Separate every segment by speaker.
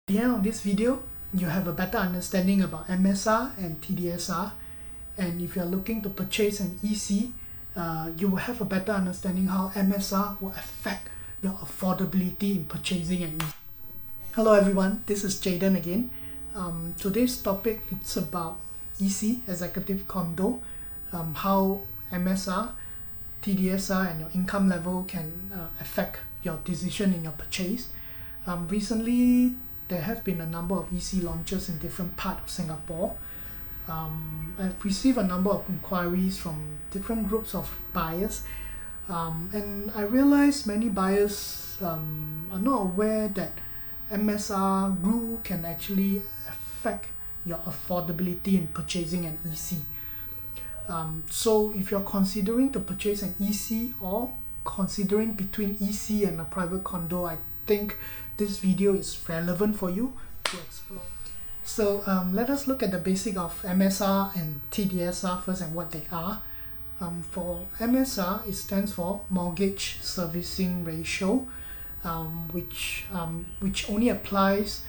Speaker 1: the end of this video, you have a better understanding about MSR and TDSR, and if you are looking to purchase an EC, you will have a better understanding how MSR will affect your affordability in purchasing an EC. Hello everyone, this is Jaden again. Today's topic is about EC, Executive Condo, how MSR, TDSR and your income level can affect your decision in your purchase. Recently, there have been a number of EC launches in different parts of Singapore. I've received a number of inquiries from different groups of buyers, and I realized many buyers are not aware that MSR rule can actually affect your affordability in purchasing an EC. So if you're considering to purchase an EC or considering between EC and a private condo, I think this video is relevant for you to explore. So let us look at the basic of MSR and TDSR first and what they are. For MSR, it stands for Mortgage Servicing Ratio, which only applies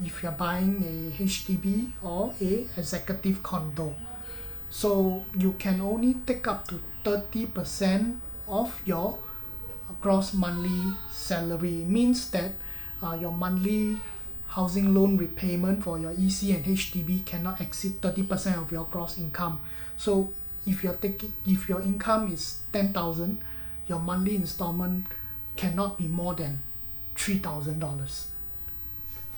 Speaker 1: if you're buying a HDB or a executive condo. So you can only take up to 30% of your gross monthly salary. It means that your monthly housing loan repayment for your EC and HDB cannot exceed 30% of your gross income. So if your income is 10,000, your monthly installment cannot be more than $3,000.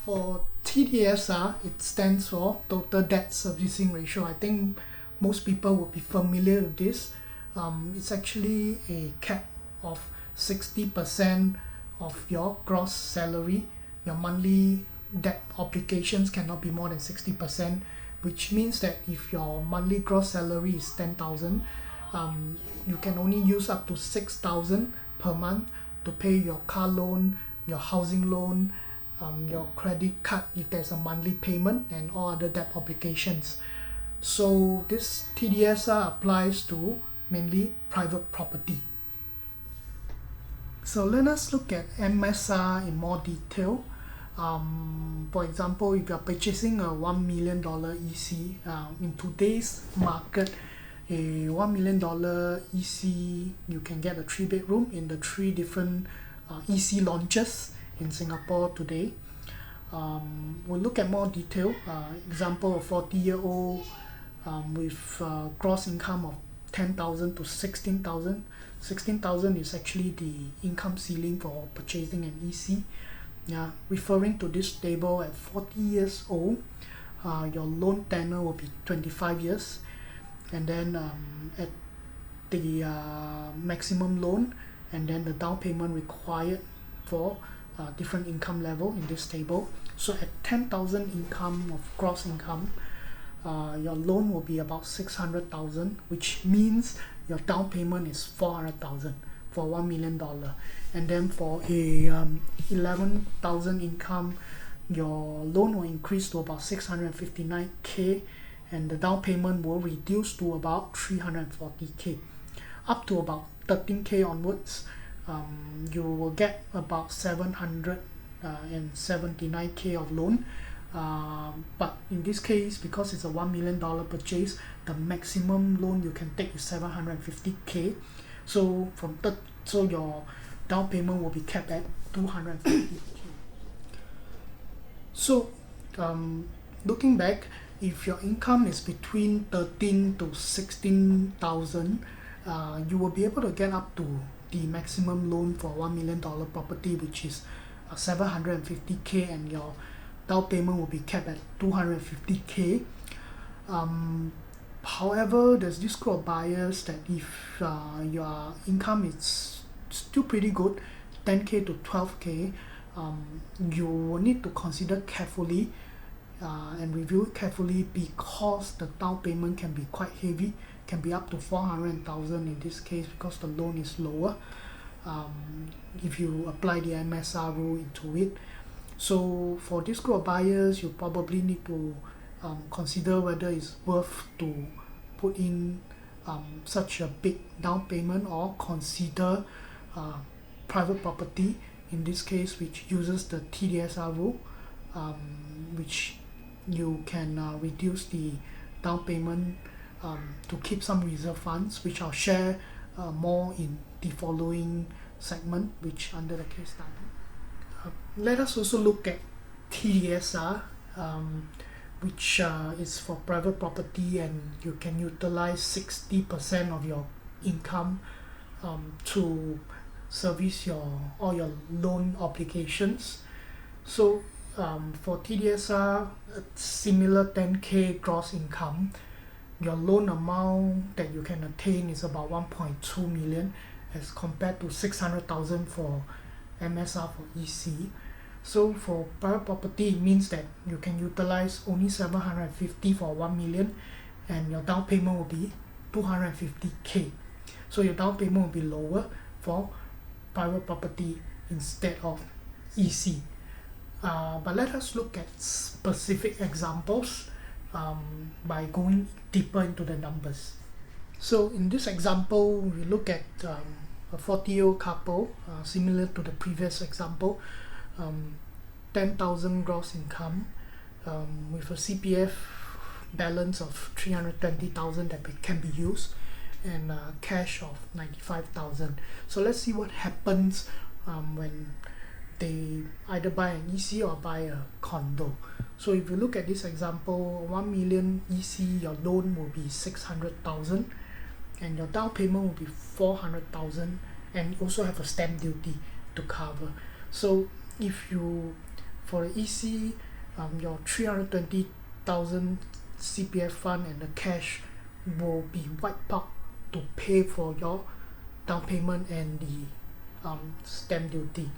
Speaker 1: For TDSR, it stands for Total Debt Servicing Ratio. I think most people will be familiar with this. It's actually a cap of 60% of your gross salary. Your monthly debt obligations cannot be more than 60%, which means that if your monthly gross salary is 10,000, you can only use up to 6,000 per month to pay your car loan, your housing loan, your credit card if there's a monthly payment, and all other debt obligations. So this TDSR applies to mainly private property. So let us look at MSR in more detail. For example, if you are purchasing a $1 million EC, in today's market, a $1 million EC, you can get a 3-bedroom in the 3 different EC launches in Singapore today. We'll look at more detail. Example, a 40-year-old with gross income of 10,000 to 16,000. 16,000 is actually the income ceiling for purchasing an EC. Yeah, referring to this table, at 40 years old, your loan tenure will be 25 years, and then at the maximum loan, and then the down payment required for different income level in this table. So at 10,000 income of gross income, your loan will be about 600,000, which means your down payment is 400,000 for $1 million. And then for a 11,000 income, your loan will increase to about 659k, and the down payment will reduce to about 340k. Up to about 13k onwards, you will get about 779k of loan. But in this case, because it's a $1 million purchase, the maximum loan you can take is 750k. So so your down payment will be capped at 250k. So looking back, if your income is between 13 to 16,000, you will be able to get up to the maximum loan for $1 million property, which is 750k, and your down payment will be capped at 250k. However, there's this group of buyers that if your income is still pretty good, 10k to 12k, you will need to consider carefully and review it carefully, because the down payment can be quite heavy, can be up to 400,000 in this case, because the loan is lower if you apply the MSR rule into it. So for this group of buyers, you probably need to consider whether it's worth to put in such a big down payment, or consider private property in this case, which uses the TDSR rule. which you can reduce the down payment to keep some reserve funds, which I'll share more in the following segment, which under the case study. Let us also look at TDSR, which is for private property, and you can utilize 60% of your income to service all your loan obligations. So for TDSR, similar 10k gross income, your loan amount that you can attain is about 1.2 million as compared to 600,000 for MSR for EC. So for private property, it means that you can utilize only 750 for 1 million, and your down payment will be 250k. So your down payment will be lower for private property instead of EC. But let us look at specific examples by going deeper into the numbers. So in this example, we look at a 40-year-old couple, similar to the previous example, 10,000 gross income with a CPF balance of 320,000 that can be used, and cash of 95,000. So let's see what happens when they either buy an EC or buy a condo. So if you look at this example, 1 million EC, your loan will be 600,000, and your down payment will be 400,000, and you also have a stamp duty to cover. So if you, for the EC, your 320,000 CPF fund and the cash will be wiped out to pay for your down payment and the stamp duty,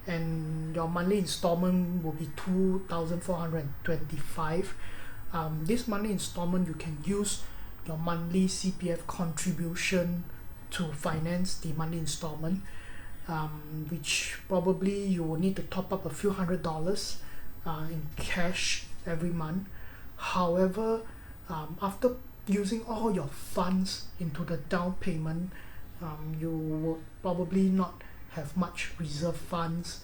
Speaker 1: and your monthly installment will be 2,425. This monthly installment, you can use your monthly CPF contribution to finance the monthly installment, which probably you will need to top up a few $100s in cash every month. However, after using all your funds into the down payment, you will probably not have much reserve funds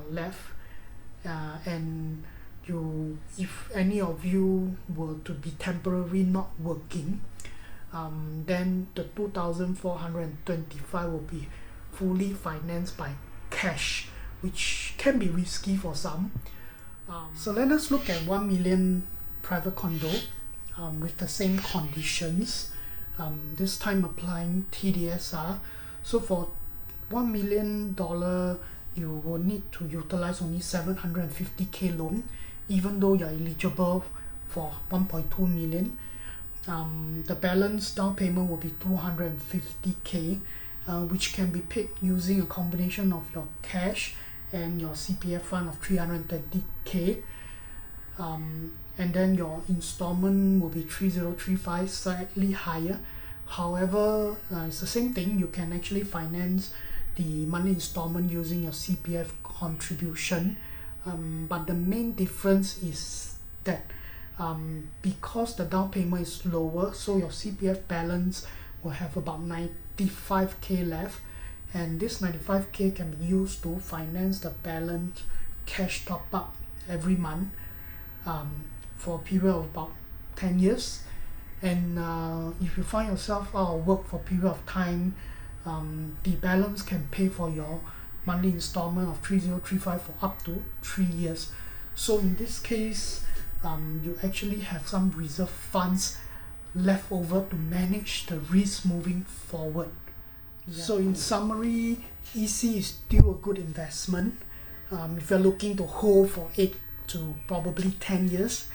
Speaker 1: left, and if any of you were to be temporarily not working, then the 2,425 will be fully financed by cash, which can be risky for some. So let us look at 1 million private condo with the same conditions, this time applying TDSR. So for $1 million, you will need to utilize only 750k loan, even though you're eligible for 1.2 million. The balance down payment will be 250k, which can be paid using a combination of your cash and your CPF fund of 330k, and then your installment will be 3035, slightly higher. However, it's the same thing. You can actually finance the monthly installment using your CPF contribution, but the main difference is that because the down payment is lower, so your CPF balance will have about 95k left, and this 95k can be used to finance the balance cash top up every month for a period of about 10 years. And if you find yourself out of work for a period of time, the balance can pay for your monthly installment of 3035 for up to 3 years. So in this case, you actually have some reserve funds left over to manage the risk moving forward. So in summary, EC is still a good investment if you're looking to hold for 8 to probably 10 years.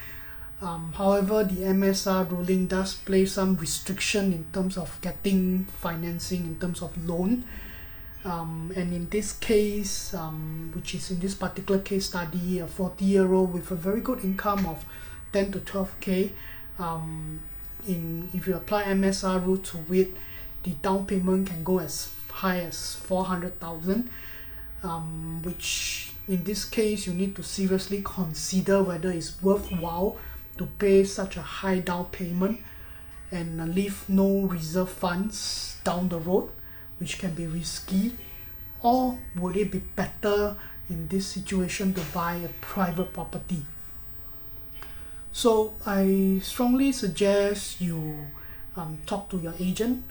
Speaker 1: However, the MSR ruling does place some restriction in terms of getting financing in terms of loan, and in this case, which is in this particular case study, a 40-year-old with a very good income of 10 to 12k, if you apply MSR rule to it, the down payment can go as high as 400,000, which in this case you need to seriously consider whether it's worthwhile to pay such a high down payment and leave no reserve funds down the road, which can be risky. Or would it be better in this situation to buy a private property. So I strongly suggest you talk to your agent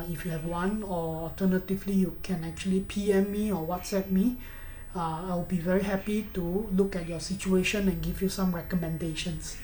Speaker 1: if you have one, or alternatively you can actually PM me or WhatsApp me. I'll be very happy to look at your situation and give you some recommendations.